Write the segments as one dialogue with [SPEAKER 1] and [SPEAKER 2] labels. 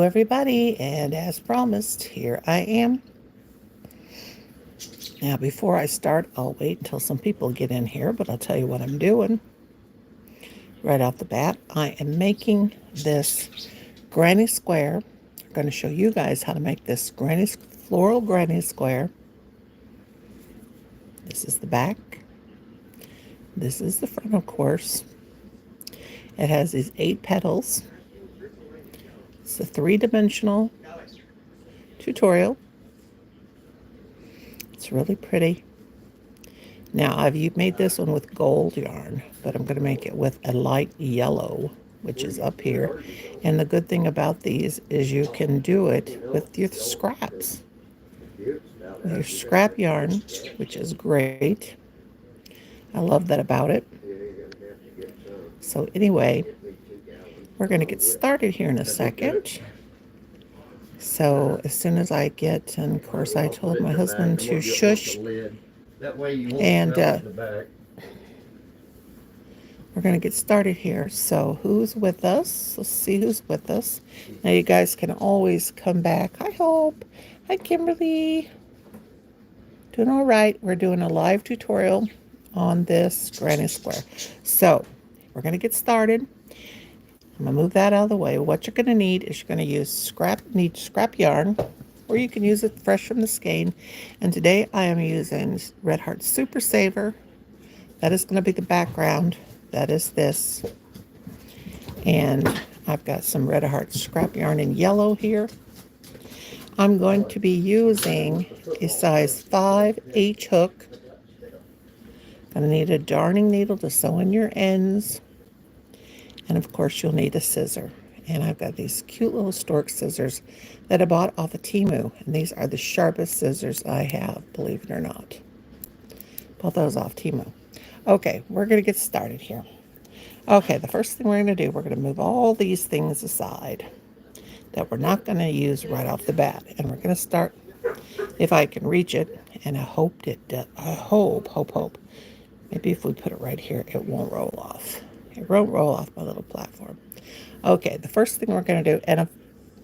[SPEAKER 1] Everybody, and as promised, here I am. Now, before I start, I'll wait until some people get in here, but I'll tell you what I'm doing right off the bat. I am making this granny square. I'm going to show you guys how to make this floral granny square. This is the back. This is the front, of course. It has these 8 petals. It's a 3-dimensional tutorial. It's really pretty. Now, I've made this one with gold yarn, but I'm going to make it with a light yellow, which is up here. And the good thing about these is you can do it with your scraps. With your scrap yarn, which is great. I love that about it. So anyway, we're going to get started here in a second. So as soon as I get, and of course I told my husband to shush. And we're going to get started here. So who's with us? Let's see who's with us. Now you guys can always come back. Hi, Hope. Hi, Kimberly. Doing all right. We're doing a live tutorial on this granny square. So we're going to get started. I'm going to move that out of the way. What you're going to need is you're going to use scrap yarn, or you can use it fresh from the skein. And today I am using Red Heart Super Saver. That is going to be the background. That is this. And I've got some Red Heart scrap yarn in yellow here. I'm going to be using a size 5 H hook. Going to need a darning needle to sew in your ends. And of course you'll need a scissor. And I've got these cute little stork scissors that I bought off of Temu. And these are the sharpest scissors I have, believe it or not. Bought those off Temu. Okay, we're going to get started here. Okay, the first thing we're going to do, we're going to move all these things aside that we're not going to use right off the bat. And we're going to start, if I can reach it, and I hope it does. I hope. Maybe if we put it right here, it won't roll off. It won't roll off my little platform. Okay, the first thing we're going to do, and of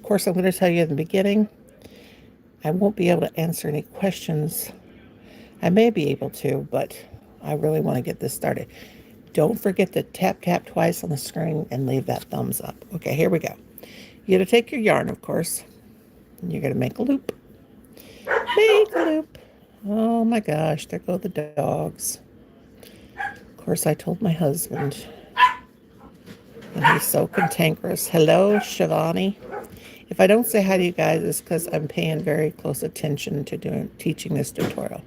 [SPEAKER 1] course I'm going to tell you in the beginning, I won't be able to answer any questions. I may be able to, but I really want to get this started. Don't forget to tap twice on the screen and leave that thumbs up. Okay, here we go. You're going to take your yarn, of course, and you're going to make a loop. Make a loop. Oh my gosh, there go the dogs. Of course, I told my husband, and he's so cantankerous. Hello, Shivani. If I don't say hi to you guys, it's because I'm paying very close attention to teaching this tutorial.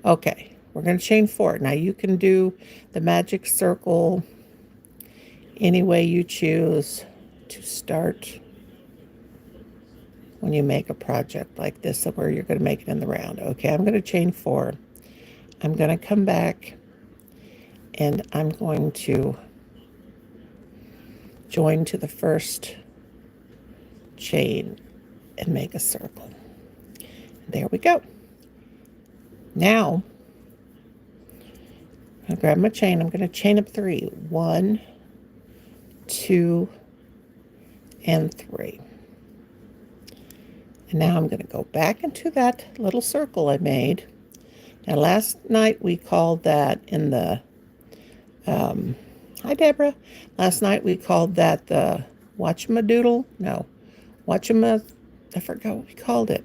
[SPEAKER 1] Okay, we're going to chain 4. Now you can do the magic circle any way you choose to start when you make a project like this, where you're going to make it in the round. Okay, I'm going to chain 4. I'm going to come back and I'm going to join to the first chain and make a circle. There we go. Now, I'm going to grab my chain. I'm going to chain up 3. 1, 2, and 3. And now I'm going to go back into that little circle I made. Now, last night we called that in the, hi Deborah. Last night we called that the whatchamadoodle. No, I forgot what we called it.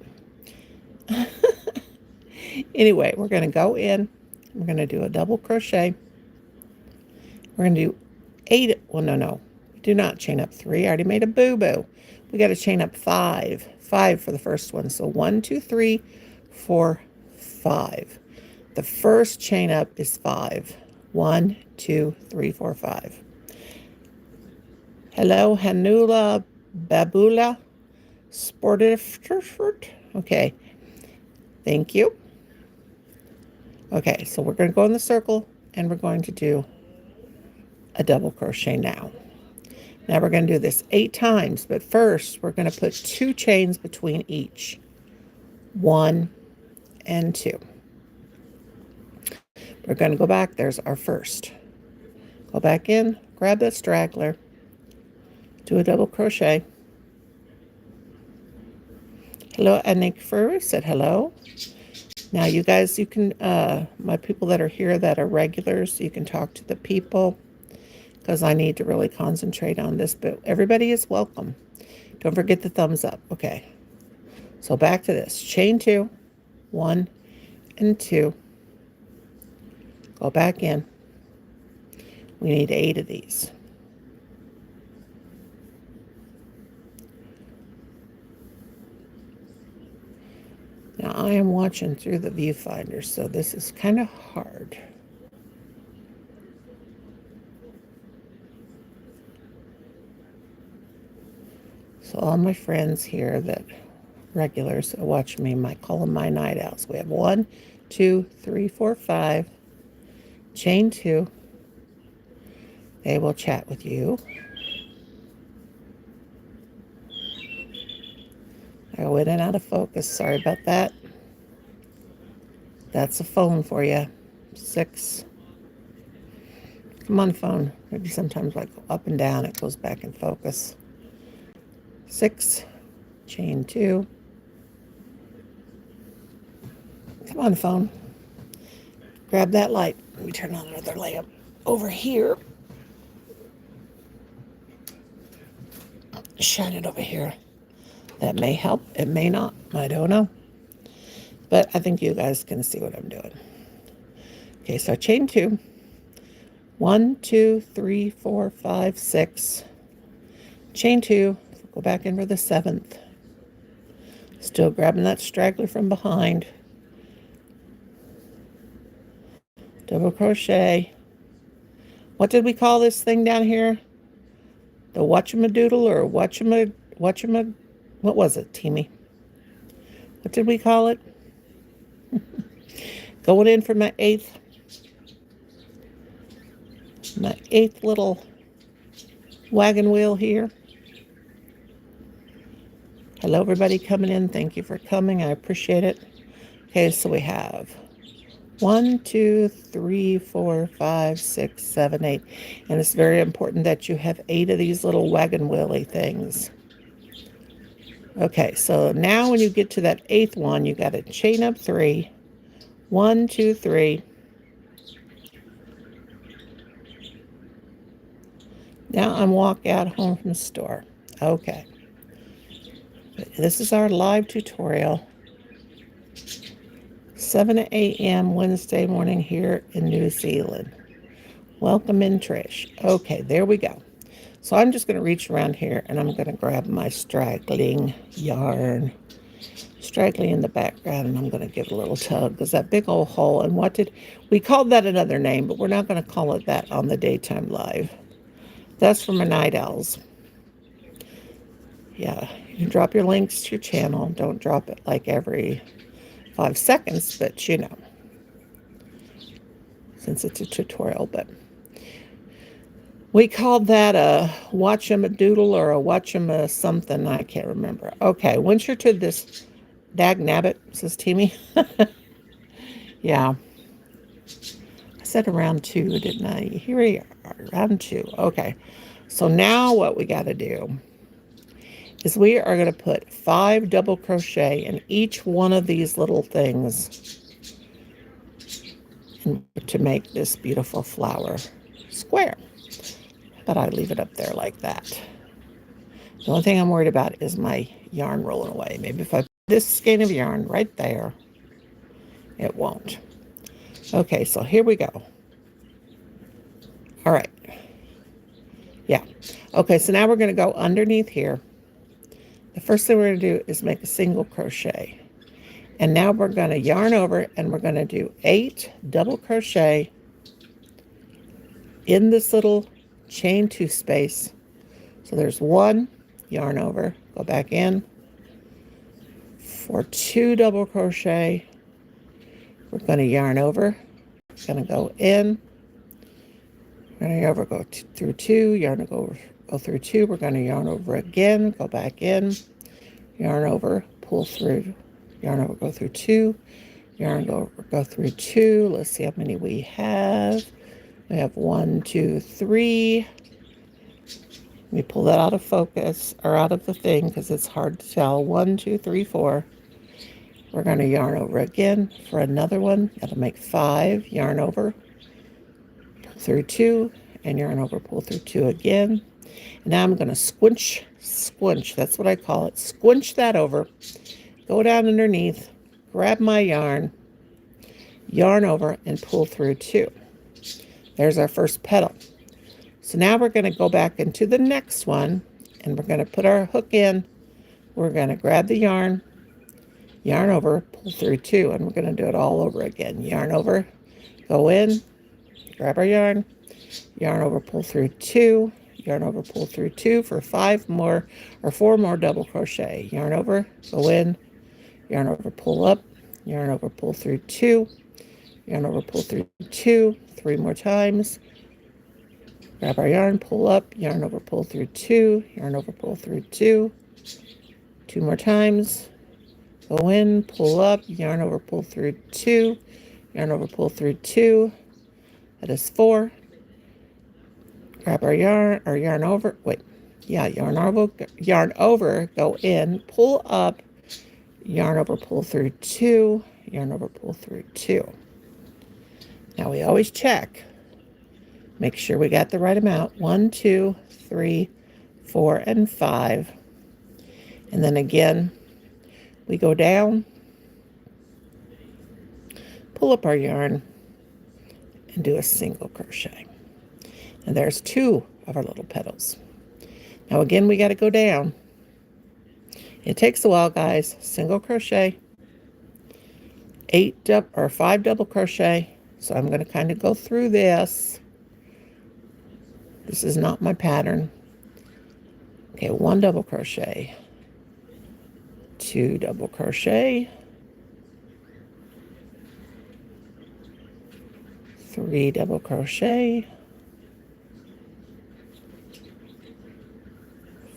[SPEAKER 1] Anyway, we're going to go in. We're going to do a double crochet. We're going to do 8. Well, no. Do not chain up 3. I already made a boo-boo. We got to chain up 5. 5 for the first one. So 1, 2, 3, 4, 5. The first chain up is 5. 1, 2, 3, 4, 5. Hello, Hanula Babula Sportive. Okay. Thank you. Okay, so we're going to go in the circle and we're going to do a double crochet now. Now we're going to do this 8 times, but first we're going to put 2 chains between each. 1 and 2. We're going to go back. There's our first. Go back in, grab that straggler, do a double crochet, Hello, Anik Fur said hello. Now, you guys, you can, my people that are here that are regulars, you can talk to the people because I need to really concentrate on this, but everybody is welcome. Don't forget the thumbs up. Okay. So back to this. Chain 2, 1 and 2. Go back in. We need 8 of these. Now I am watching through the viewfinder, so this is kind of hard. So all my friends here that regulars that watch me might call them my night owls. We have 1, 2, 3, 4, 5. Chain 2. They will chat with you. I go in and out of focus. Sorry about that. That's a phone for you. 6. Come on, phone. Maybe sometimes I go up and down. It goes back in focus. 6. Chain 2. Come on, phone. Grab that light. Let me turn on another lamp over here. Shine it over here. That may help. It may not. I don't know. But I think you guys can see what I'm doing. Okay, so chain 2. 1, 2, 3, 4, 5, 6. Chain 2. Go back in for the 7th. Still grabbing that straggler from behind. Double crochet. What did we call this thing down here? The whatchamadoodle or whatchama, what was it, Teamy? What did we call it? Going in for my 8th little wagon wheel here. Hello, everybody coming in. Thank you for coming. I appreciate it. Okay, so we have 1, 2, 3, 4, 5, 6, 7, 8. And it's very important that you have 8 of these little wagon wheelie things. Okay, so now when you get to that 8th one, you got to chain up 3. 1, 2, 3. Now I'm walking out home from the store. Okay. This is our live tutorial. 7 a.m. Wednesday morning here in New Zealand. Welcome in, Trish. Okay, there we go. So I'm just going to reach around here and I'm going to grab my straggling yarn. Straggling in the background, and I'm going to give it a little tug because that big old hole. And we called that another name, but we're not going to call it that on the daytime live. That's for my night owls. Yeah, you can drop your links to your channel. Don't drop it like every 5 seconds, but you know, since it's a tutorial. But we called that a watch-em-a-doodle or a watch-em-a-something. I can't remember. Okay, once you're to this dag nabbit, says Timmy. Yeah. I said around 2, didn't I? Here we are, around 2. Okay. So now what we got to do is we are going to put 5 double crochet in each one of these little things to make this beautiful flower square. But I leave it up there like that. The only thing I'm worried about is my yarn rolling away. Maybe if I put this skein of yarn right there, it won't. Okay, so here we go. All right. Yeah. Okay, so now we're going to go underneath here. The first thing we're going to do is make a single crochet. And now we're going to yarn over and we're going to do 8 double crochet in this little chain 2 space. So there's 1, yarn over, go back in. For 2 double crochet, we're going to yarn over, going to go in, we're going to yarn over, go through 2, yarn over, go through 2, we're going to yarn over again, go back in, yarn over, pull through, yarn over, go through 2, yarn over, go through 2. Let's see how many we have. We have 1, 2, 3. Let me pull that out of focus or out of the thing because it's hard to tell. 1, 2, 3, 4. We're going to yarn over again for another one. That'll make 5. Yarn over, pull through 2, and yarn over, pull through 2 again. And now I'm going to squinch. That's what I call it. Squinch that over. Go down underneath, grab my yarn over, and pull through 2. There's our first petal. So now we're going to go back into the next one, and we're going to put our hook in. We're going to grab the yarn over, pull through 2, and we're going to do it all over again. Yarn over, go in, grab our yarn over, pull through 2, yarn over, pull through 2 for 5 more or 4 more double crochet. Yarn over, go in, yarn over, pull up, yarn over, pull through 2, yarn over, pull through 2, 3 more times. Grab our yarn, pull up, yarn over, pull through 2, yarn over, pull through 2, 2 more times. Go in, pull up, yarn over, pull through 2, yarn over, pull through 2. That is 4. Grab our yarn over, yarn over, go in, pull up, yarn over, pull through 2, yarn over, pull through 2. Now we always check. Make sure we got the right amount. 1, 2, 3, 4, and 5. And then again, we go down, pull up our yarn, and do a single crochet. And there's 2 of our little petals. Now again, we got to go down. It takes a while, guys. Single crochet, 5 double crochet. So I'm going to kind of go through this. This is not my pattern. Okay, 1 double crochet, 2 double crochet, 3 double crochet,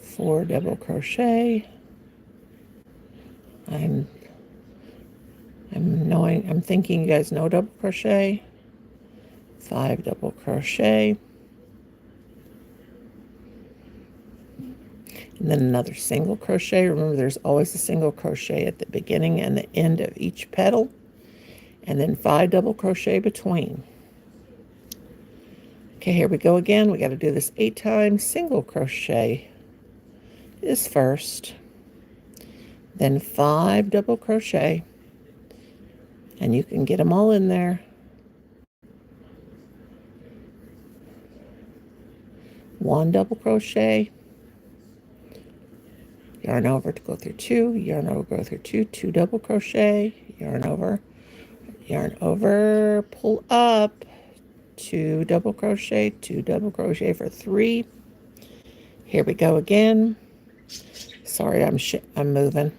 [SPEAKER 1] 4 double crochet. I'm thinking you guys know double crochet. 5 double crochet. And then another single crochet. Remember, there's always a single crochet at the beginning and the end of each petal. And then 5 double crochet between. Okay, here we go again. We got to do this 8 times. Single crochet is first. Then 5 double crochet. And you can get them all in there. 1 double crochet. Yarn over to go through 2, yarn over, go through 2, 2 double crochet, yarn over, pull up, 2 double crochet, 2 double crochet for 3. Here we go again. Sorry, I'm moving.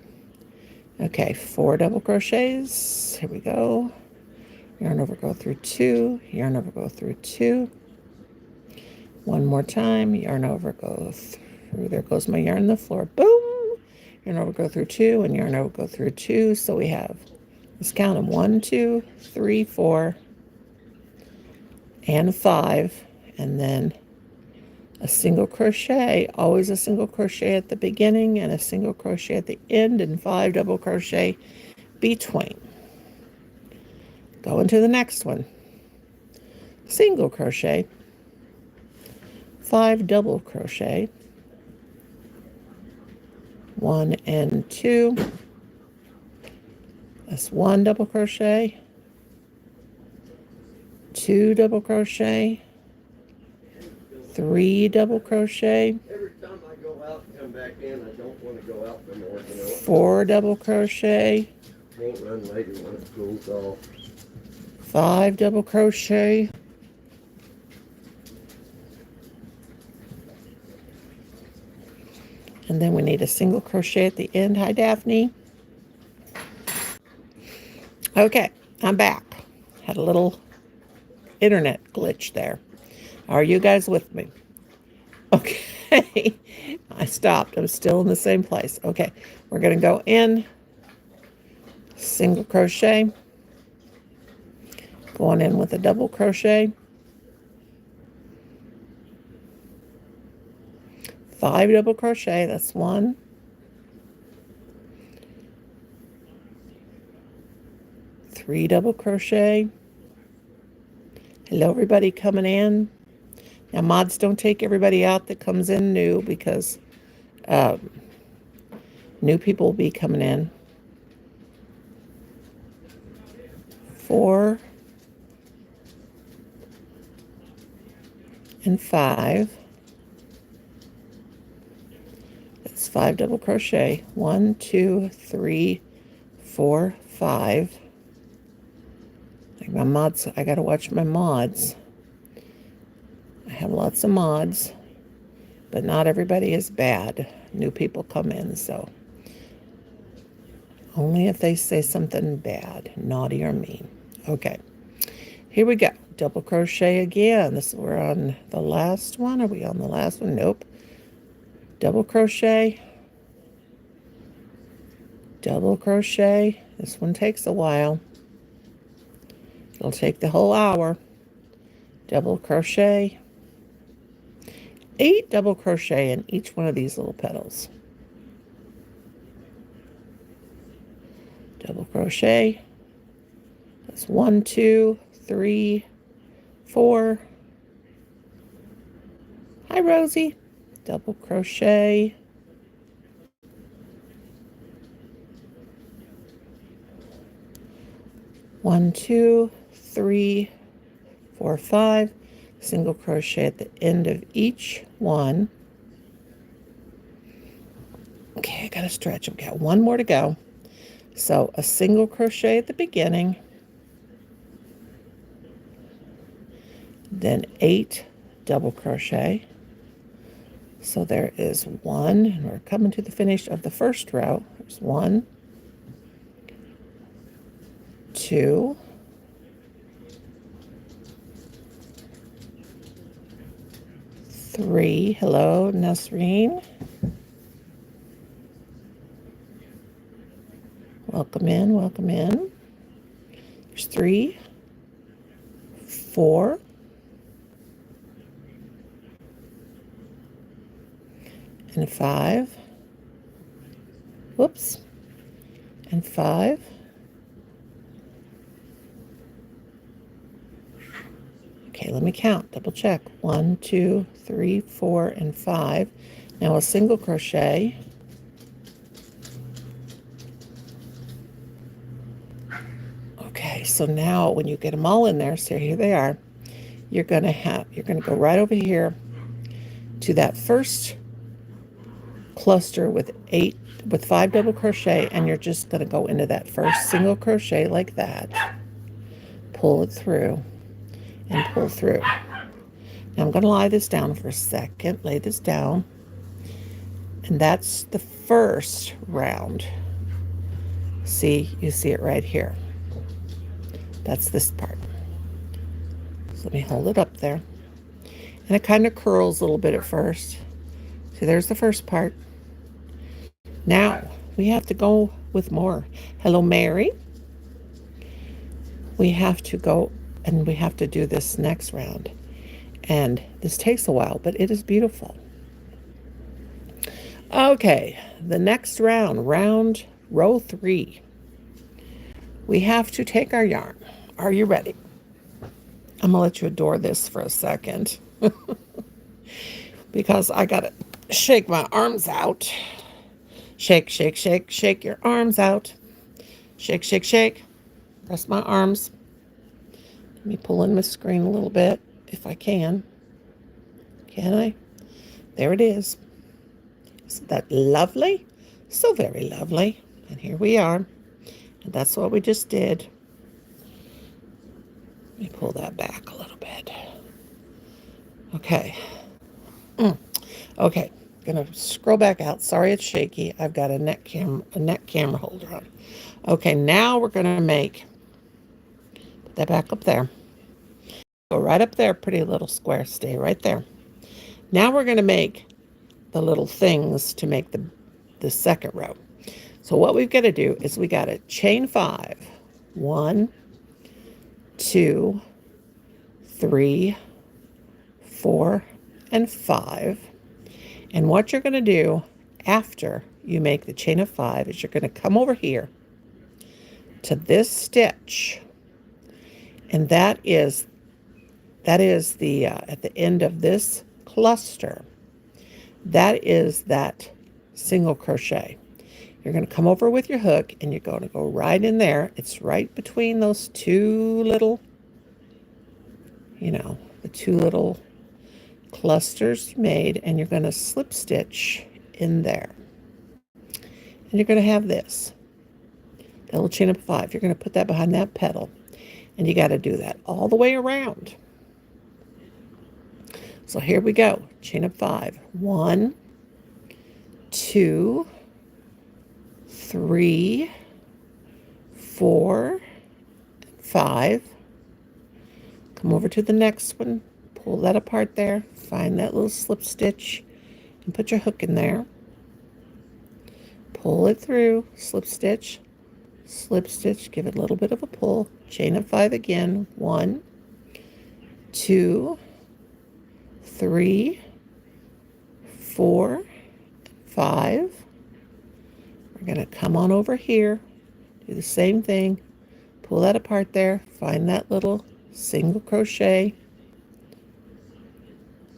[SPEAKER 1] Okay, 4 double crochets. Here we go. Yarn over, go through 2, yarn over, go through 2. One more time, yarn over, go through. There goes my yarn on the floor. Boom! Yarn over, go through 2, and yarn over, go through 2. So we have, let's count them, 1, 2, 3, 4, and 5. And then a single crochet, always a single crochet at the beginning and a single crochet at the end, and 5 double crochet between. Go into the next one. Single crochet, 5 double crochet, 1 and 2. That's 1 double crochet, 2 double crochet, 3 double crochet.
[SPEAKER 2] Every time I go out and come back in, I don't want to go out no more.
[SPEAKER 1] 4 double crochet.
[SPEAKER 2] Won't run later when it cools off.
[SPEAKER 1] 5 double crochet. And then we need a single crochet at the end. Hi, Daphne. Okay, I'm back. Had a little internet glitch there. Are you guys with me? Okay, I stopped. I'm still in the same place. Okay, we're going to go in, single crochet, going in with a double crochet, 5 double crochet. That's 1, 3 double crochet. Hello, everybody coming in. Now, mods, don't take everybody out that comes in new, because new people will be coming in. 4 and 5. That's 5 double crochet. 1, 2, 3, 4, 5. Like my mods, I gotta watch my mods. I have lots of mods, but not everybody is bad. New people come in, so only if they say something bad, naughty or mean. Okay, here we go. Double crochet again. We're on the last one. Are we on the last one? Nope. Double crochet, double crochet. This one takes a while. It'll take the whole hour. Double crochet, 8 double crochet in each one of these little petals. Double crochet. That's 1, 2, 3, 4. Hi, Rosie. Double crochet. One, 2, 3, 4, 5. Single crochet at the end of each one. Okay, I gotta stretch. I've got one more to go. So a single crochet at the beginning, then 8 double crochet. So there is 1, and we're coming to the finish of the first row. There's 1, 2, 3. Hello, Nasreen. Welcome in, welcome in. There's 3, 4, and 5. Whoops. And 5. Okay, let me count, double check. 1, 2, 3, 4, and 5. Now a single crochet. Okay, so now when you get them all in there, so here they are, you're gonna go right over here to that first cluster with 5 double crochet, and you're just gonna go into that first single crochet like that, pull it through, and pull through. Now I'm going to lay this down for a second. Lay this down. And that's the first round. See, you see it right here. That's this part. So let me hold it up there. And it kind of curls a little bit at first. See, there's the first part. Now we have to go with more. Hello, Mary. We have to go and we have to do this next round. And this takes a while, but it is beautiful. Okay, the next round, row 3. We have to take our yarn. Are you ready? I'm gonna let you adore this for a second because I gotta shake my arms out. Shake, shake, shake, shake your arms out. Shake, shake, shake. Press my arms. Let me pull in my screen a little bit if I can. Can I? There it is. Isn't that lovely? So very lovely. And here we are. And that's what we just did. Let me pull that back a little bit. Okay. Okay. Gonna scroll back out. Sorry it's shaky. I've got a neck camera holder on. Okay, now we're gonna put that back up there. Go right up there, pretty little square. Stay right there. Now we're gonna make the little things to make the second row. So what we've got to do is we got to chain 5. 1, 2, 3, 4, and 5. And what you're going to do after you make the chain of 5 is you're going to come over here to this stitch, and that is the at the end of this cluster, that is that single crochet. You're going to come over with your hook and you're going to go right in there. It's right between those two little, the two little clusters you made, and you're going to slip stitch in there. And you're going to have this, that little chain of 5. You're going to put that behind that petal, and you got to do that all the way around. So here we go, chain of 5. 1, 2, 3, 4, 5. Come over to the next one, pull that apart there, find that little slip stitch, and put your hook in there. Pull it through, slip stitch, give it a little bit of a pull, chain of 5 again. 1, 2, 3, 4, 5. We're going to come on over here, do the same thing, pull that apart there, find that little single crochet,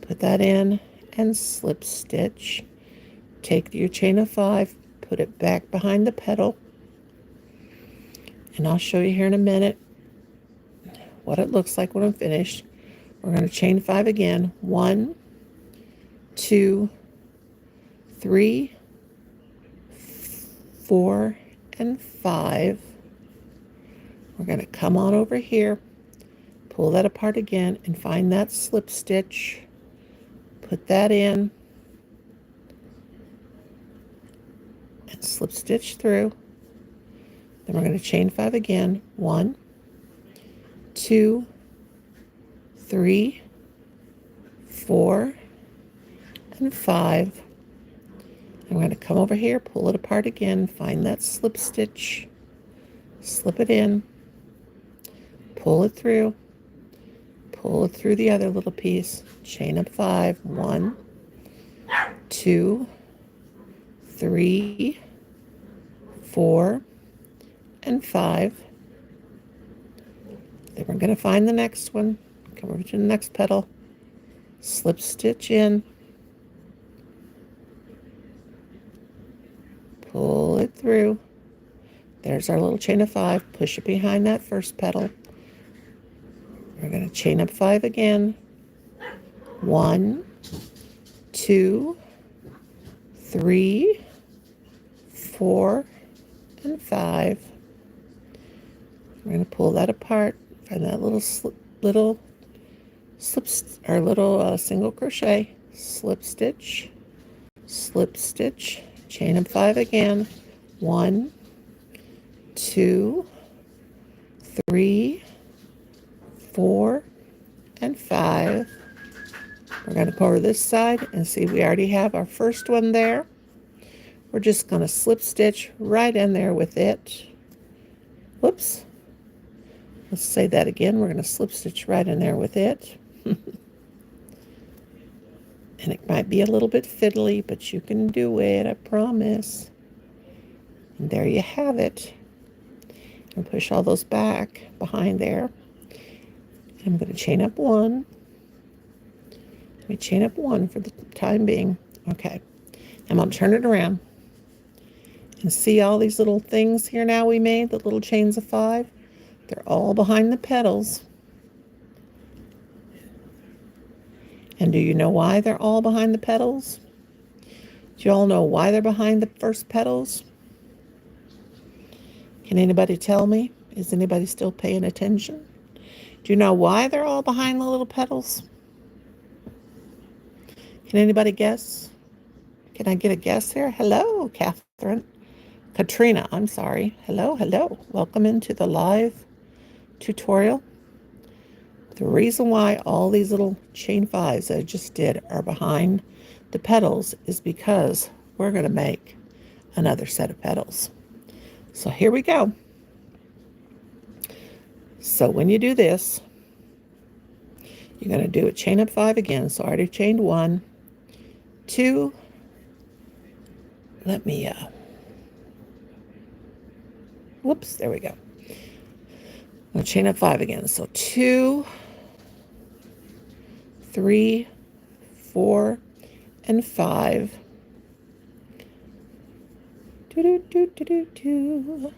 [SPEAKER 1] put that in, and slip stitch. Take your chain of 5, put it back behind the petal, and I'll show you here in a minute what it looks like when I'm finished. We're going to chain 5 again. 1, 2, 3, 4, and 5. We're going to come on over here, pull that apart again, and find that slip stitch. Put that in, and slip stitch through. Then we're going to chain 5 again. 1, 2, 3, 4, and 5. I'm going to come over here, pull it apart again, find that slip stitch, slip it in, pull it through the other little piece, chain up 5. 1, 2, 3, 4, and 5. Then we're going to find the next one, come over to the next petal, slip stitch in, pull it through. There's our little chain of 5. Push it behind that first petal. We're going to chain up 5 again. 1, 2, 3, 4, and 5. We're going to pull that apart, find that little single crochet, slip stitch, chain up 5 again. 1, 2, 3, 4, and 5. We're going to go over this side and see we already have our first one there. We're just going to slip stitch right in there with it. Whoops. Let's say that again. We're going to slip stitch right in there with it. And it might be a little bit fiddly, but you can do it, I promise. And there you have it. And push all those back behind there. I'm going to chain up 1. Let me chain up 1 for the time being. Okay. I'm going to turn it around. And see all these little things here now we made, the little chains of 5? They're all behind the petals. And do you know why they're all behind the petals? Do you all know why they're behind the first petals? Can anybody tell me? Is anybody still paying attention? Do you know why they're all behind the little petals? Can anybody guess? Can I get a guess here? Hello, Katrina, I'm sorry. Hello. Welcome into the live tutorial. The reason why all these little chain 5s that I just did are behind the petals is because we're going to make another set of petals. So here we go. So when you do this, you're going to do a chain up 5 again. So I already chained 1, 2, let me, whoops, there we go. I'm going to chain up 5 again. So 2, 3, 4, and 5. Do, do, do, do, do, do.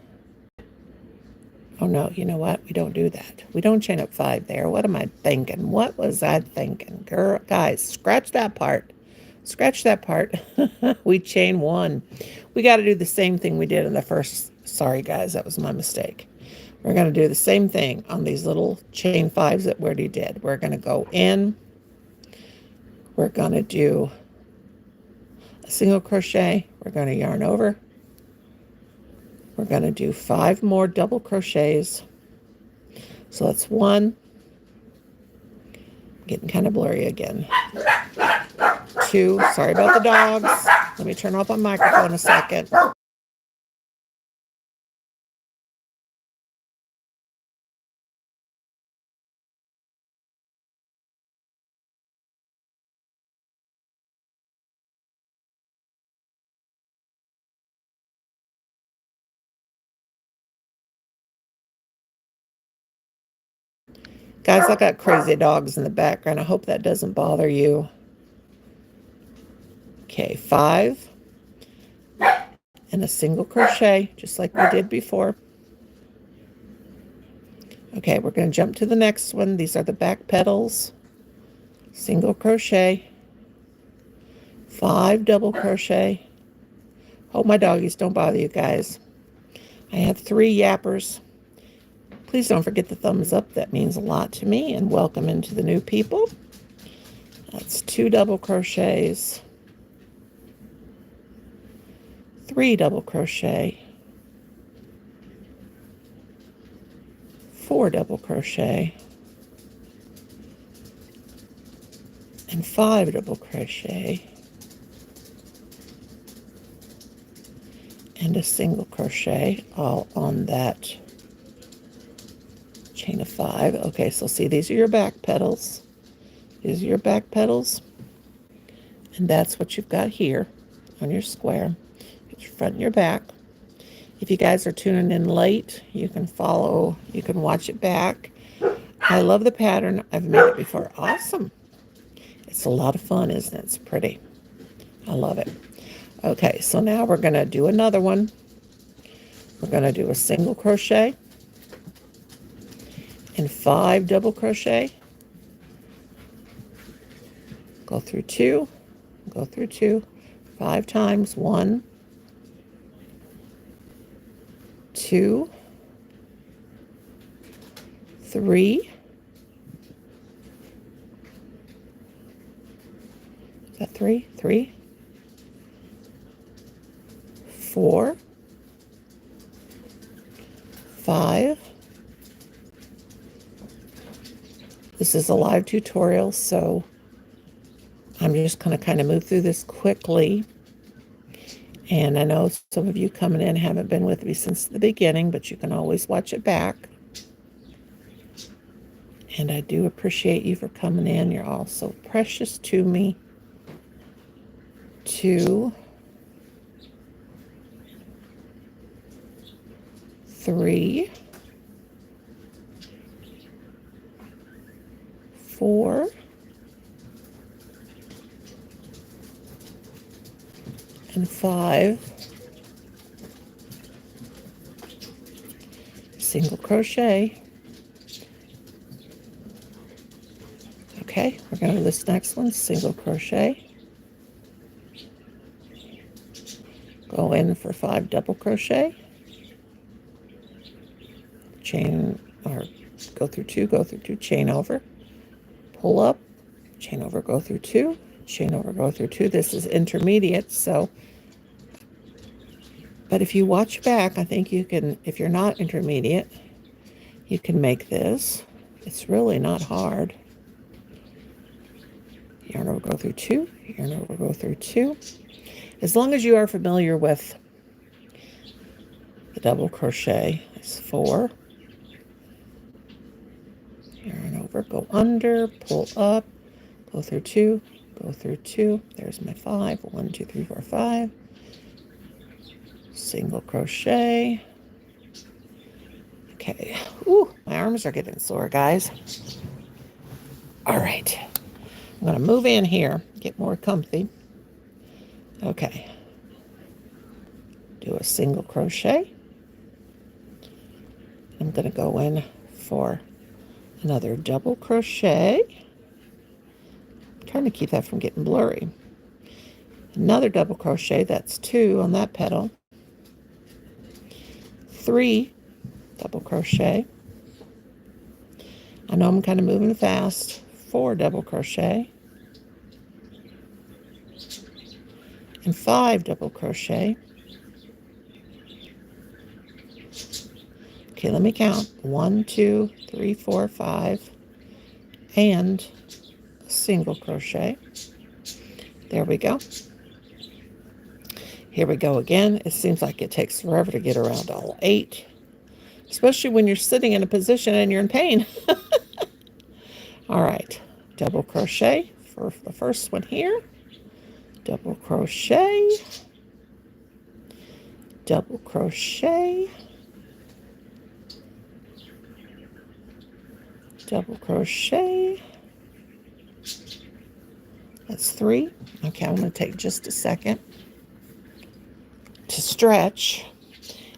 [SPEAKER 1] Oh no, you know what? We don't do that. We don't chain up 5 there. What am I thinking? What was I thinking? Girl, guys, scratch that part. Scratch that part. We chain 1. We got to do the same thing we did in the first. Sorry, guys, that was my mistake. We're going to do the same thing on these little chain 5s that we already did. We're going to go in. We're going to do a single crochet. We're going to yarn over. We're going to do 5 more double crochets. So that's 1. Getting kind of blurry again. 2. Sorry about the dogs. Let me turn off my microphone a second. Guys, I got crazy dogs in the background. I hope that doesn't bother you. Okay, 5 and a single crochet, just like we did before. Okay, we're going to jump to the next one. These are the back petals. Single crochet, 5 double crochet. Hope my doggies don't bother you guys. I have 3 yappers. Please don't forget the thumbs up. That means a lot to me. And welcome into the new people. That's 2 double crochets, 3 double crochet, 4 double crochet, and 5 double crochet, and a single crochet, all on that chain of 5. Okay, so see, these are your back petals. These are your back petals. And that's what you've got here on your square. It's your front and your back. If you guys are tuning in late, you can follow, you can watch it back. I love the pattern. I've made it before. Awesome. It's a lot of fun, isn't it? It's pretty. I love it. Okay, so now we're going to do another one. We're going to do a single crochet and 5 double crochet. Go through 2, go through 2, 5 times. 1, 2, 3. Is that 3? 3, 4, 5. This is a live tutorial, so I'm just going to kind of move through this quickly. And I know some of you coming in haven't been with me since the beginning, but you can always watch it back. And I do appreciate you for coming in. You're all so precious to me. 2, 3, 4, and 5. Single crochet. Okay, we're going to do this next one, single crochet. Go in for 5 double crochet. Chain, or go through 2, go through 2, chain over, pull up, chain over, go through 2, chain over, go through 2. This is intermediate, so, but if you watch back, I think you can, if you're not intermediate, you can make this. It's really not hard. Yarn over, go through 2, yarn over, go through 2. As long as you are familiar with the double crochet, it's 4. Yarn over, go under, pull up, go through 2, go through 2. There's my 5. 1, 2, 3, 4, 5. single crochet. Okay. Ooh, my arms are getting sore, guys. All right. I'm going to move in here, get more comfy. Okay. Do a single crochet. I'm going to go in for another double crochet. I'm trying to keep that from getting blurry. Another double crochet, that's 2 on that petal. 3 double crochet. I know I'm kind of moving fast. 4 double crochet. And 5 double crochet. Okay, let me count. 1, 2, 3, 4, 5. And a single crochet. There we go. Here we go again. It seems like it takes forever to get around all 8, especially when you're sitting in a position and you're in pain. All right, double crochet for the first one here. Double crochet. Double crochet. Double crochet. That's 3. Okay, I'm going to take just a second to stretch,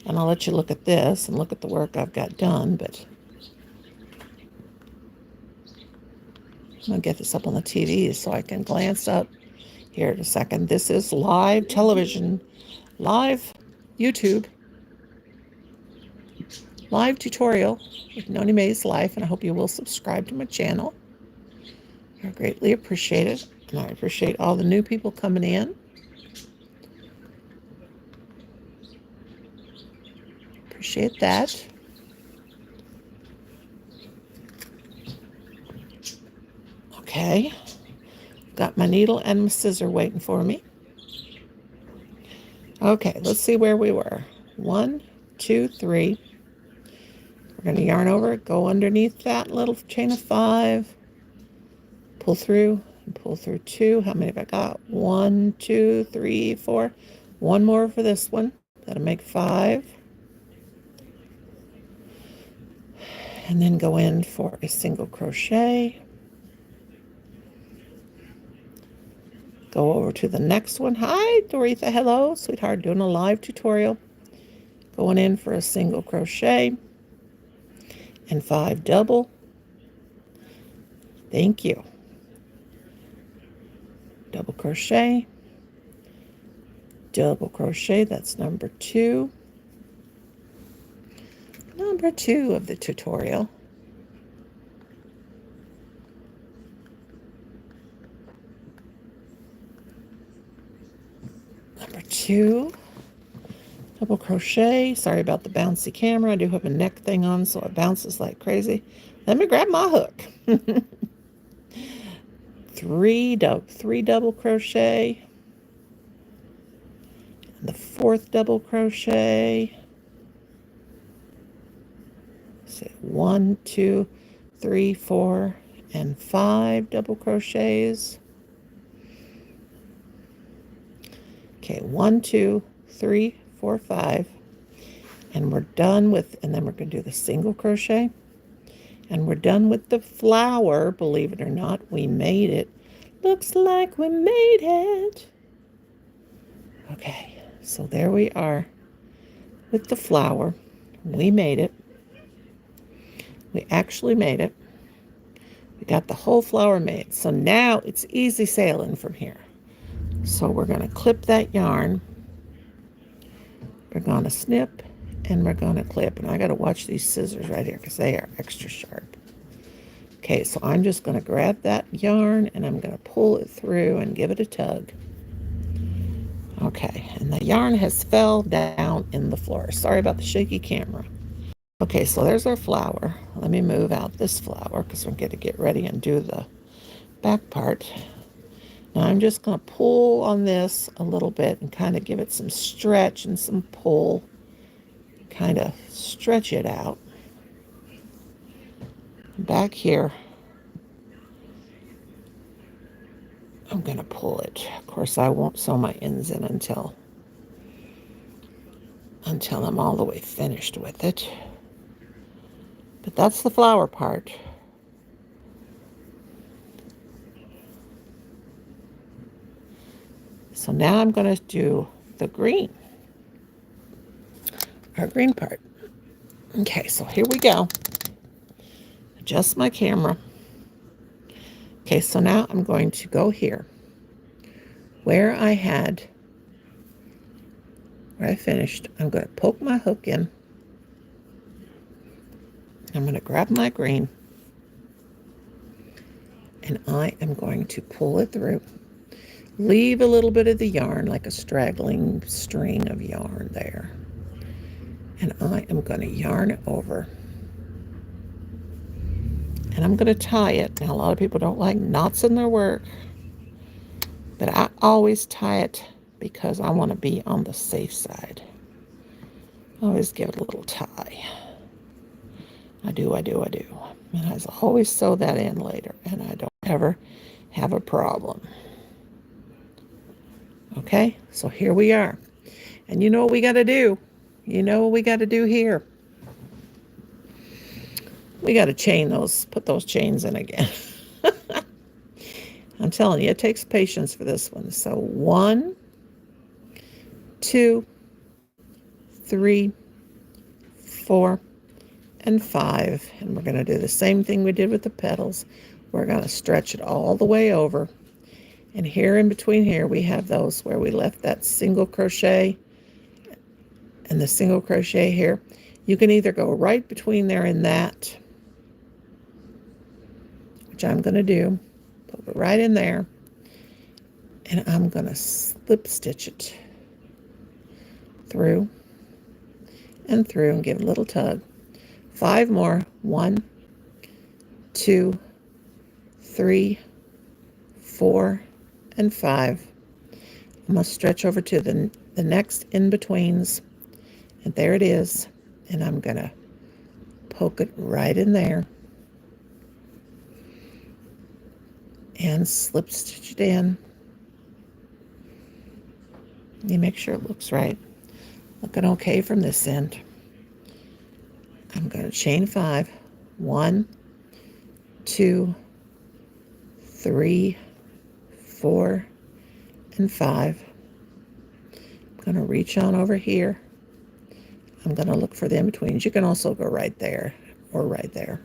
[SPEAKER 1] and I'll let you look at this and look at the work I've got done, but I'm going to get this up on the TV so I can glance up here in a second. This is live television, live YouTube, live tutorial with Nonie Mae's Life, and I hope you will subscribe to my channel. I greatly appreciate it, and I appreciate all the new people coming in. Appreciate that. Okay, got my needle and my scissor waiting for me. Okay, let's see where we were. 1, 2, 3. We're going to yarn over, go underneath that little chain of 5, pull through, and pull through 2. How many have I got? 1, 2, 3, 4. One more for this one. That'll make 5. And then go in for a single crochet. Go over to the next one. Hi, Doretha. Hello, sweetheart. Doing a live tutorial. Going in for a single crochet and 5 double. Thank you. Double crochet. Double crochet. That's number 2. Number 2 of the tutorial. Number 2. Double crochet. Sorry about the bouncy camera. I do have a neck thing on, so it bounces like crazy. Let me grab my hook. 3 double crochet. And the 4th double crochet. So 1, 2, 3, 4, and 5 double crochets. Okay, 1, 2, 3, 4, 5, and we're done with, and then we're going to do the single crochet, and we're done with the flower. Believe it or not, we made it. Looks like we made it. Okay, so there we are with the flower. We made it. We actually made it. We got the whole flower made. So now it's easy sailing from here. So we're going to clip that yarn. We're going to snip and we're going to clip. And I got to watch these scissors right here because they are extra sharp. Okay, so I'm just going to grab that yarn and I'm going to pull it through and give it a tug. Okay, and the yarn has fell down in the floor. Sorry about the shaky camera. Okay, so there's our flower. Let me move out this flower because we're going to get ready and do the back part. Now I'm just going to pull on this a little bit and kind of give it some stretch and some pull. Kind of stretch it out. Back here, I'm going to pull it. Of course, I won't sew my ends in until until I'm all the way finished with it. But that's the flower part. So now I'm going to do the green, our green part. Okay, so here we go. Adjust my camera. Okay, so now I'm going to go here where I finished. I'm going to poke my hook in. I'm going to grab my green and I am going to pull it through. Leave a little bit of the yarn, like a straggling string of yarn there. And I am going to yarn it over. And I'm going to tie it. Now, a lot of people don't like knots in their work, but I always tie it because I want to be on the safe side. I always give it a little tie. I do. And I always sew that in later, and I don't ever have a problem. Okay, so here we are. And you know what we got to do? You know what we got to do here? We got to put those chains in again. I'm telling you, it takes patience for this one. So 1, 2, 3, 4, and 5. And we're going to do the same thing we did with the petals. We're going to stretch it all the way over. And here in between here, we have those where we left that single crochet and the single crochet here. You can either go right between there and that, which I'm going to do. Put it right in there. And I'm going to slip stitch it through and through and give it a little tug. 5 more. 1, 2, 3, 4, and 5. I'm going to stretch over to the next in-betweens. And there it is. And I'm going to poke it right in there. And slip stitch it in. You make sure it looks right. Looking okay from this end. I'm going to chain 5. 1, 2, 3, 4, and 5. I'm going to reach on over here. I'm going to look for the in-betweens. You can also go right there or right there.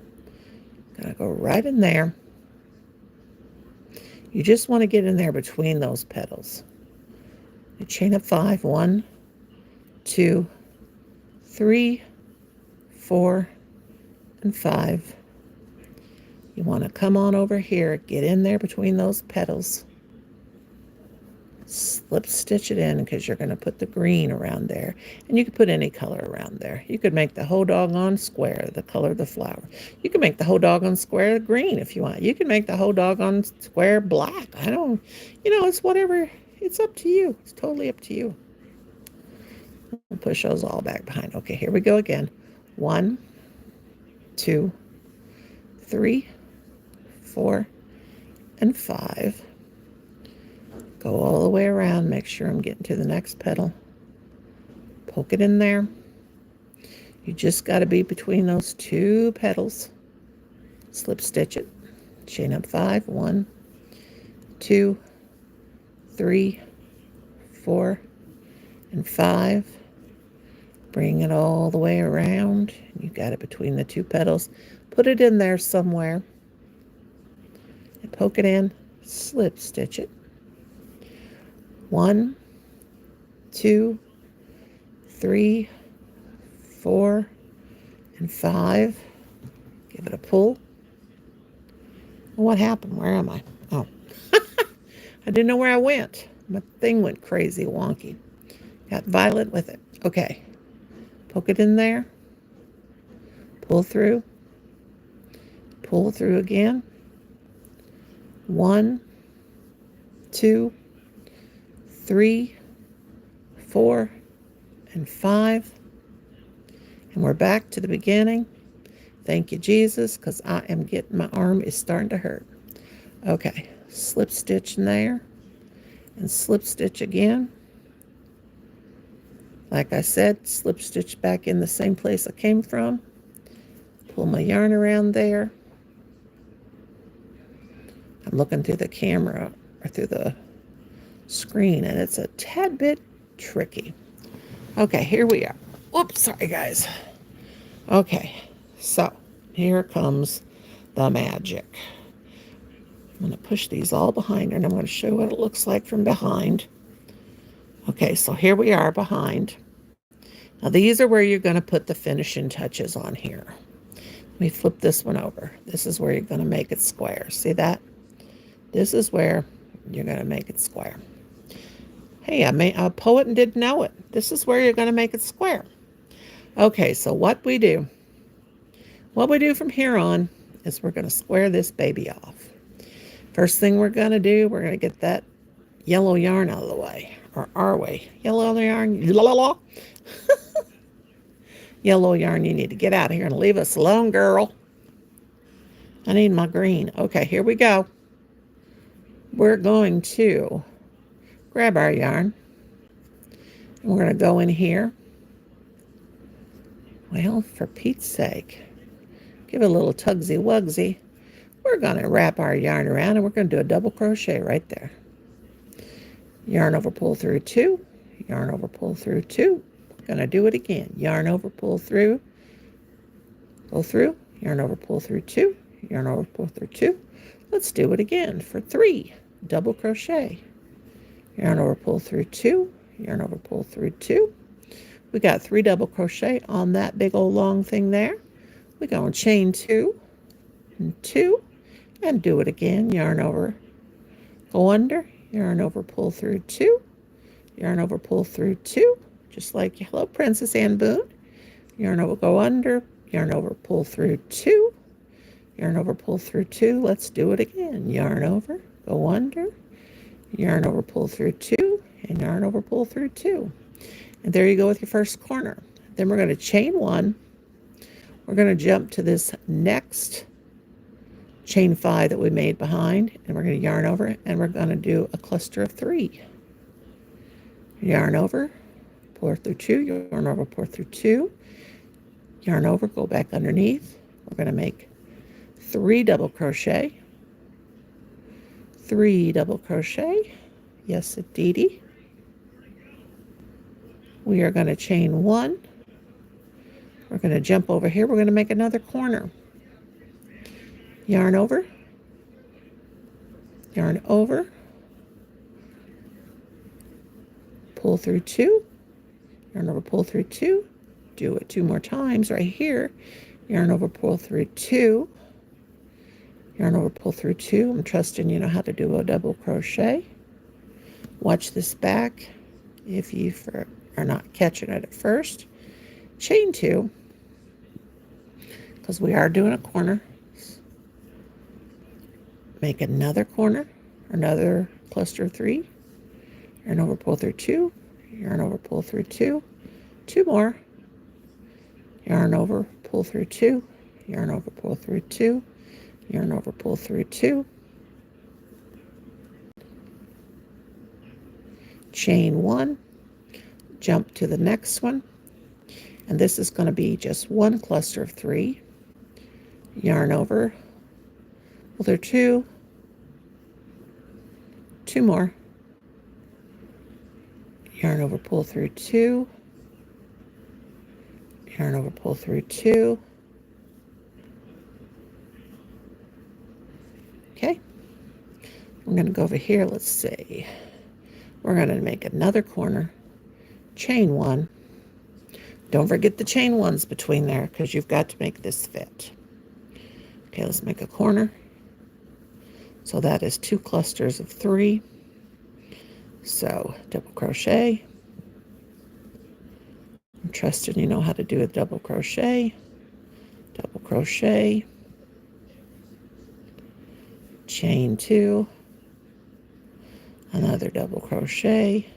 [SPEAKER 1] I'm going to go right in there. You just want to get in there between those petals. You chain up 5. 1, 2, 3, 4, and 5. You want to come on over here, get in there between those petals, slip stitch it in because you're going to put the green around there. And you could put any color around there. You could make the whole doggone square the color of the flower. You can make the whole doggone square green if you want. You can make the whole doggone square black. It's whatever. It's up to you. It's totally up to you. I'll push those all back behind. Okay, here we go again. 1, 2, 3, 4, and 5. Go all the way around. Make sure I'm getting to the next petal. Poke it in there. You just got to be between those 2 petals. Slip stitch it. Chain up 5. 1, 2, 3, 4, and 5. Bring it all the way around. You got it between the 2 petals. Put it in there somewhere. And poke it in. Slip stitch it. 1, 2, 3, 4, and 5. Give it a pull. What happened? Where am I? Oh, I didn't know where I went. My thing went crazy wonky. Got violet with it. Okay. Poke it in there. Pull through. Pull through again. 1, 2, 3, 4, and 5. And we're back to the beginning. Thank you, Jesus, because my arm is starting to hurt. Okay, slip stitch in there and slip stitch again. Like I said, slip stitch back in the same place I came from. Pull my yarn around there. I'm looking through the camera or through the screen, and it's a tad bit tricky. Okay, here we are. Oops, sorry guys. Okay, so here comes the magic. I'm going to push these all behind her, and I'm going to show what it looks like from behind. Okay, so here we are behind. Now these are where you're going to put the finishing touches on here. Let me flip this one over. This is where you're going to make it square. See that? This is where you're going to make it square. Hey, a poet and didn't know it. This is where you're going to make it square. Okay, so what we do from here on is we're going to square this baby off. First thing we're going to do, we're going to get that yellow yarn out of the way, or our way. Yellow yarn, la la la. Yellow yarn, you need to get out of here and leave us alone, girl. I need my green. Okay, here we go. We're going to grab our yarn, and we're going to go in here. Well, for Pete's sake, give it a little tugsy-wugsy. We're going to wrap our yarn around, and we're going to do a double crochet right there. Yarn over, pull through 2, yarn over, pull through 2. We're going to do it again. Yarn over, pull through, go through, yarn over, pull through 2, yarn over, pull through 2. Let's do it again for 3. Double crochet. Yarn over, pull through 2, yarn over, pull through 2. We got 3 double crochet on that big old long thing there. We're going to chain 2 and 2 and do it again. Yarn over, go under, yarn over, pull through 2, yarn over, pull through 2, just like Hello Princess Anne Boone. Yarn over, go under, yarn over, pull through 2, yarn over, pull through 2. Let's do it again. Yarn over, go under, yarn over, pull through 2, and yarn over, pull through 2. And there you go with your first corner. Then we're going to chain 1. We're going to jump to this next chain 5 that we made behind, and we're going to yarn over it, and we're going to do a cluster of 3. Yarn over, pull through 2, yarn over, pull through 2, yarn over, go back underneath. We're going to make 3 double crochet, 3 double crochet. Yes, indeedy. We are going to chain 1. We're going to jump over here. We're going to make another corner. Yarn over, pull through 2, yarn over, pull through 2, do it 2 more times right here. Yarn over, pull through 2, yarn over, pull through 2. I'm trusting you know how to do a double crochet. Watch this back if you are not catching it at first. Chain 2, because we are doing a corner. Make another corner, another cluster of 3, yarn over, pull through 2, yarn over, pull through 2, 2 more, yarn over, pull through 2, yarn over, pull through 2, yarn over, pull through 2, chain 1, jump to the next one, and this is going to be just 1 cluster of 3, yarn over, pull through 2, 2 more, yarn over, pull through 2, yarn over, pull through 2. Okay, I'm going to go over here. Let's see, we're going to make another corner, chain 1. Don't forget the chain 1s between there, because you've got to make this fit. Okay, let's make a corner. So that is 2 clusters of 3. So double crochet. I'm trusting you know how to do a double crochet, chain 2, another double crochet,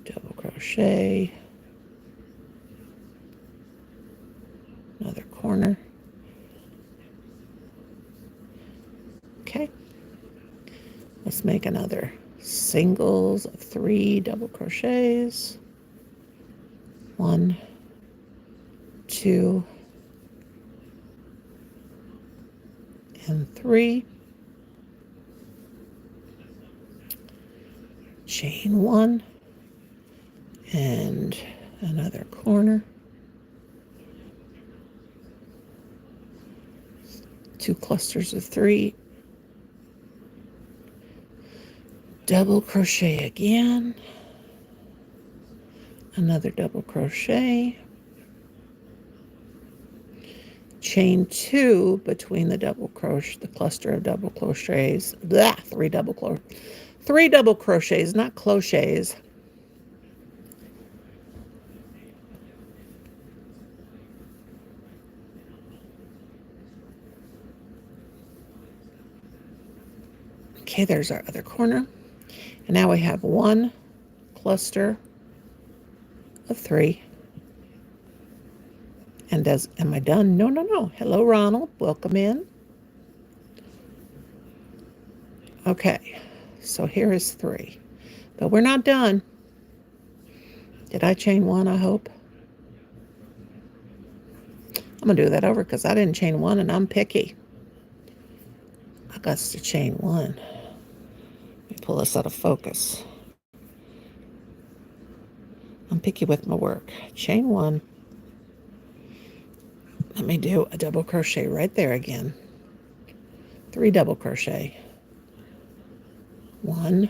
[SPEAKER 1] double crochet, another corner. Okay, let's make another singles of 3 double crochets, 1, 2, and 3, chain 1, and another corner, 2 clusters of 3, double crochet again, another double crochet, chain 2 between the cluster of double crochets, 3 double crochets, not crochets. Okay, there's our other corner. And now we have 1 cluster of 3. And am I done? No, no, no. Hello, Ronald. Welcome in. Okay, so here is 3. But we're not done. Did I chain 1, I hope? I'm going to do that over because I didn't chain 1 and I'm picky. I got to chain 1. Let me pull this out of focus. I'm picky with my work. Chain 1. Let me do a double crochet right there again. 3 double crochet. 1.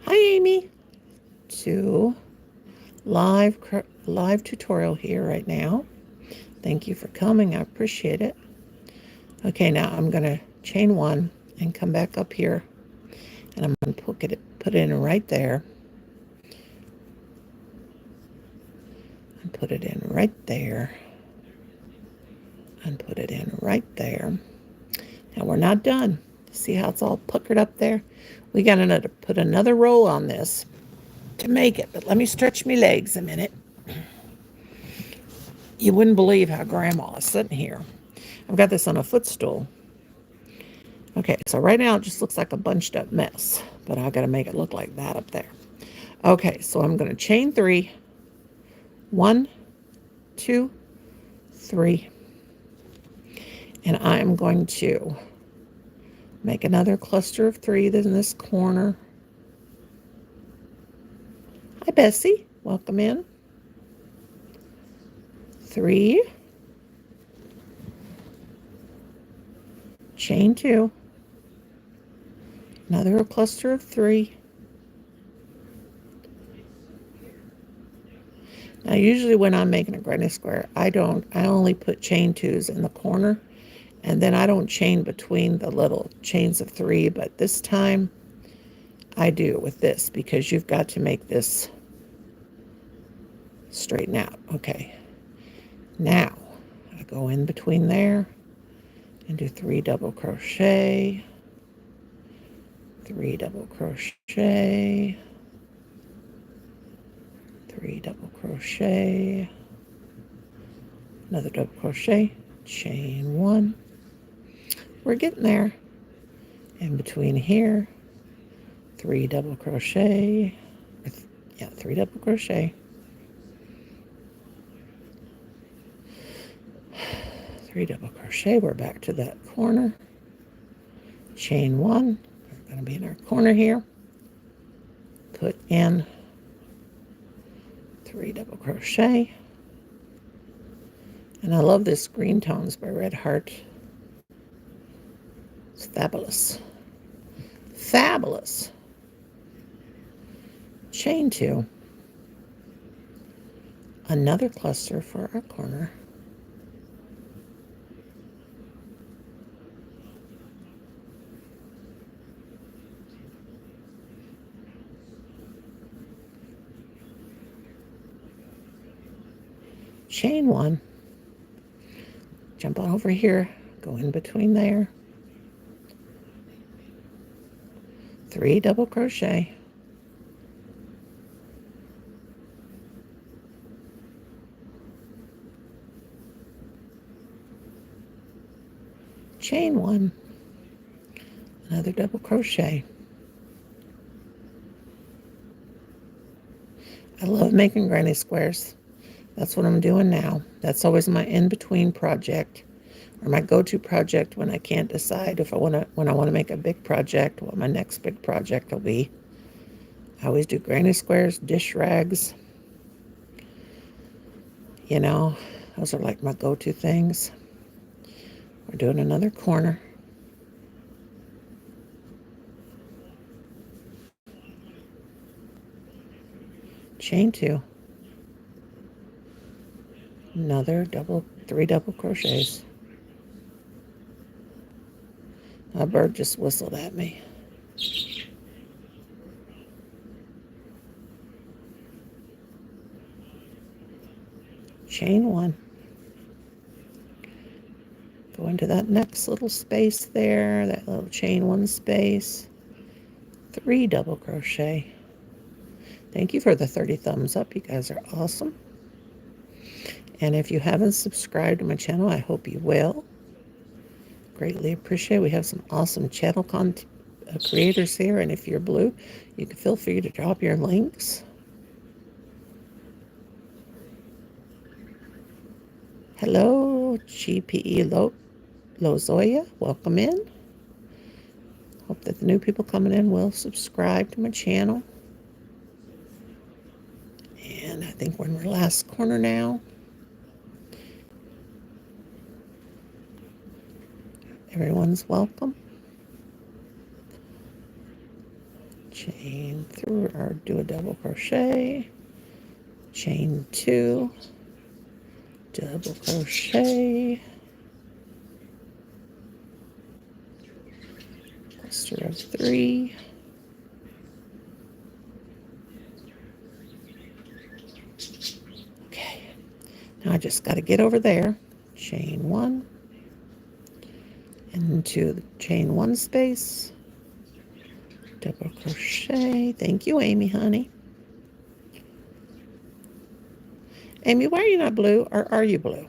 [SPEAKER 1] Hi, Amy. 2. Live tutorial here right now. Thank you for coming. I appreciate it. Okay, now I'm going to chain 1 and come back up here. And I'm going to put it in right there. And put it in right there. And put it in right there. Now we're not done. See how it's all puckered up there? We got to put another row on this to make it. But let me stretch my legs a minute. You wouldn't believe how Grandma is sitting here. I've got this on a footstool. Okay, so right now it just looks like a bunched up mess, but I got to make it look like that up there. Okay, so I'm going to chain 3. 1, 2, 3. And I'm going to make another cluster of 3 in this corner. Hi, Bessie. Welcome in. 3. Chain 2. Another cluster of 3. Now, usually when I'm making a granny square, I only put chain 2s in the corner, and then I don't chain between the little chains of 3, but this time I do with this because you've got to make this straighten out. Okay. Now, I go in between there and do 3 double crochet, 3 double crochet, 3 double crochet, another double crochet, chain 1. We're getting there. In between here, 3 double crochet, 3 double crochet, 3 double crochet. We're back to that corner, chain 1. We're going to be in our corner here. Put in 3 double crochet. And I love this Green Tones by Red Heart. It's fabulous. Fabulous. Chain 2. Another cluster for our corner. Chain 1. Jump on over here. Go in between there. 3 double crochet. Chain 1. Another double crochet. I love making granny squares. That's what I'm doing now. That's always my in-between project, or my go-to project when I can't decide if I want to, when I want to make a big project, what my next big project will be. I always do granny squares, dish rags. You know, those are like my go-to things. We're doing another corner. Chain 2. Another double, 3 double crochets. A bird just whistled at me. Chain 1. Go into that next little space there, that little chain 1 space. 3 double crochet. Thank you for the 30 thumbs up. You guys are awesome. And if you haven't subscribed to my channel, I hope you will. Greatly appreciate it. We have some awesome channel creators here, and if you're blue, you can feel free to drop your links. Hello, GPE Lozoya. Welcome in. Hope that the new people coming in will subscribe to my channel. And I think we're in the last corner now. Everyone's welcome. Chain 3, or do a double crochet. Chain 2. Double crochet. Cluster of 3. Okay. Now I just got to get over there. Chain 1. Into the chain 1 space. Double crochet. Thank you, Amy, honey. Amy, why are you not blue, or are you blue?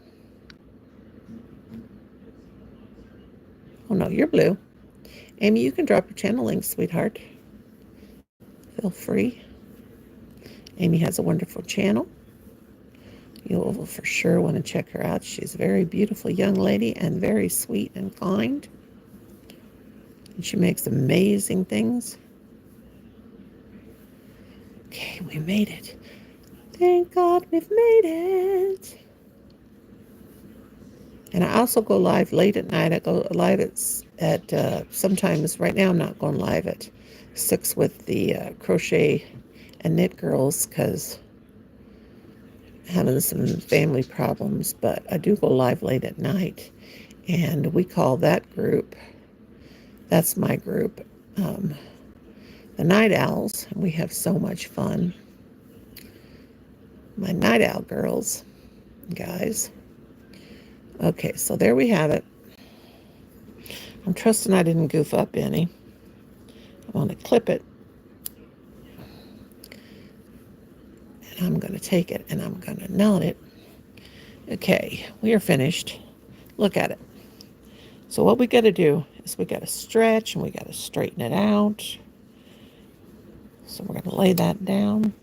[SPEAKER 1] Oh, no, you're blue. Amy, you can drop your channel link, sweetheart. Feel free. Amy has a wonderful channel. You will for sure want to check her out. She's a very beautiful young lady and very sweet and kind. And she makes amazing things. Okay, we made it. Thank God we've made it. And I also go live late at night. I go live at sometimes, right now I'm not going live at 6 with the crochet and knit girls because having some family problems, but I do go live late at night. And we call that group, that's my group, the Night Owls. We have so much fun. My Night Owl girls, guys. Okay, so there we have it. I'm trusting I didn't goof up any. I want to clip it. And I'm going to take it and I'm going to knot it. Okay, we are finished. Look at it. So what we got to do is we got to stretch and we got to straighten it out. So we're going to lay that down.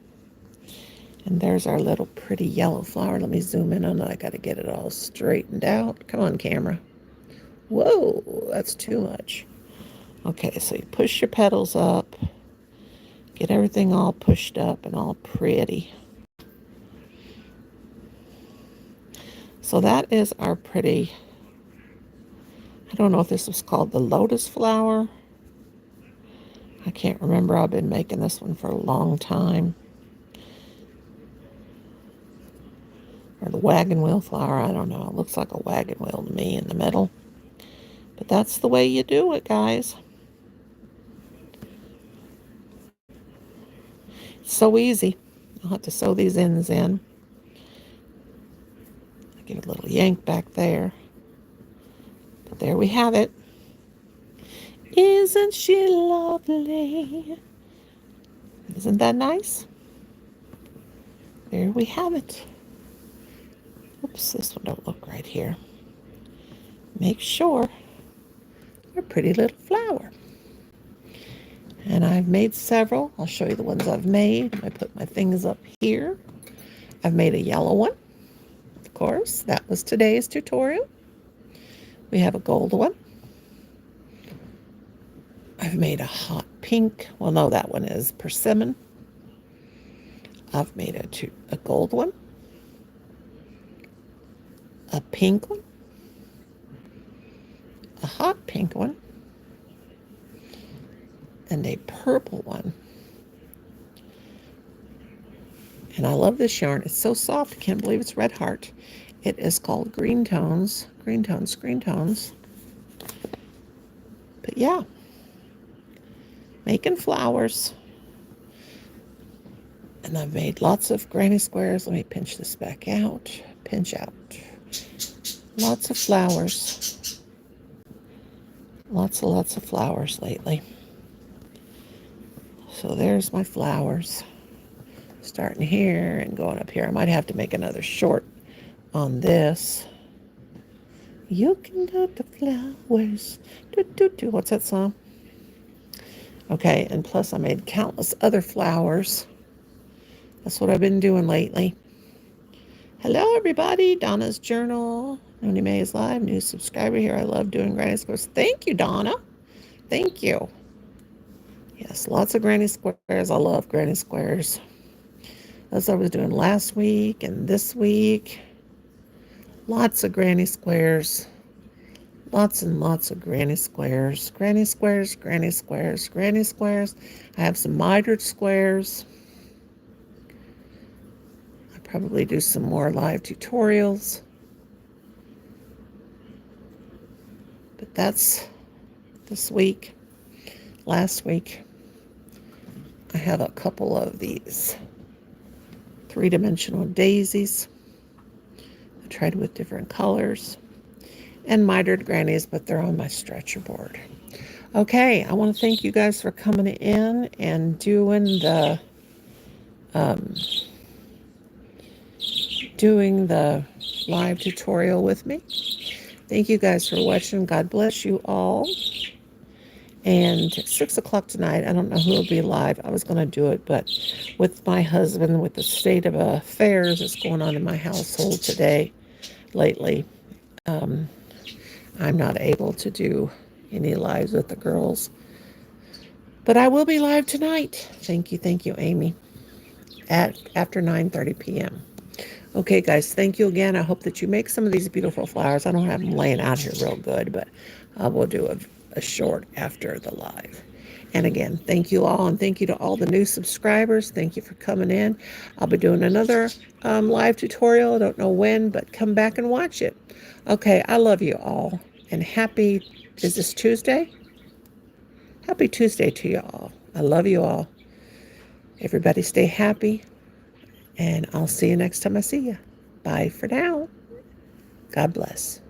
[SPEAKER 1] And there's our little pretty yellow flower. Let me zoom in on it. I got to get it all straightened out. Come on, camera. Whoa, that's too much. Okay, so you push your petals up. Get everything all pushed up and all pretty. So that is our pretty, I don't know if this was called the lotus flower. I can't remember. I've been making this one for a long time. Or the wagon wheel flower. I don't know. It looks like a wagon wheel to me in the middle. But that's the way you do it, guys. It's so easy. I'll have to sew these ends in. Give it a little yank back there. But there we have it. Isn't she lovely? Isn't that nice? There we have it. Oops, this one don't look right here. Make sure. A pretty little flower. And I've made several. I'll show you the ones I've made. I put my things up here. I've made a yellow one, of course. That was today's tutorial. We have a gold one. I've made a hot pink. Well, no, that one is persimmon. I've made a gold one, a pink one, a hot pink one, and a purple one. And I love this yarn. It's so soft. I can't believe it's Red Heart. It is called Green Tones. Green Tones, Green Tones. But yeah, making flowers. And I've made lots of granny squares. Let me pinch this back out. Pinch out. Lots of flowers. Lots of flowers lately. So there's my flowers. Starting here and going up here. I might have to make another short on this. You can do the flowers. Do, do, do. What's that song? Okay, and plus I made countless other flowers. That's what I've been doing lately. Hello, everybody. Donna's Journal. Nonie Mae is live. New subscriber here. I love doing granny squares. Thank you, Donna. Thank you. Yes, lots of granny squares. I love granny squares. As I was doing last week and this week. Lots of granny squares. Lots and lots of granny squares. Granny squares, granny squares, granny squares. I have some mitered squares. I'll probably do some more live tutorials. But that's this week. Last week, I have a couple of these 3-dimensional daisies. I tried with different colors. And mitered grannies, but they're on my stretcher board. Okay, I want to thank you guys for coming in and doing the live tutorial with me. Thank you guys for watching. God bless you all. And 6 o'clock tonight, I don't know who will be live. I was going to do it, but with my husband, with the state of affairs that's going on in my household today, lately, I'm not able to do any lives with the girls. But I will be live tonight. Thank you, Amy. After 9:30 p.m. Okay, guys, thank you again. I hope that you make some of these beautiful flowers. I don't have them laying out here real good, but we'll do a short after the live. And again, thank you all, and thank you to all the new subscribers. Thank you for coming in. I'll be doing another live tutorial. I don't know when, but come back and watch it. Okay, I love you all. And is this Tuesday? Happy Tuesday to you all. I love you all. Everybody stay happy. And I'll see you next time I see you. Bye for now. God bless.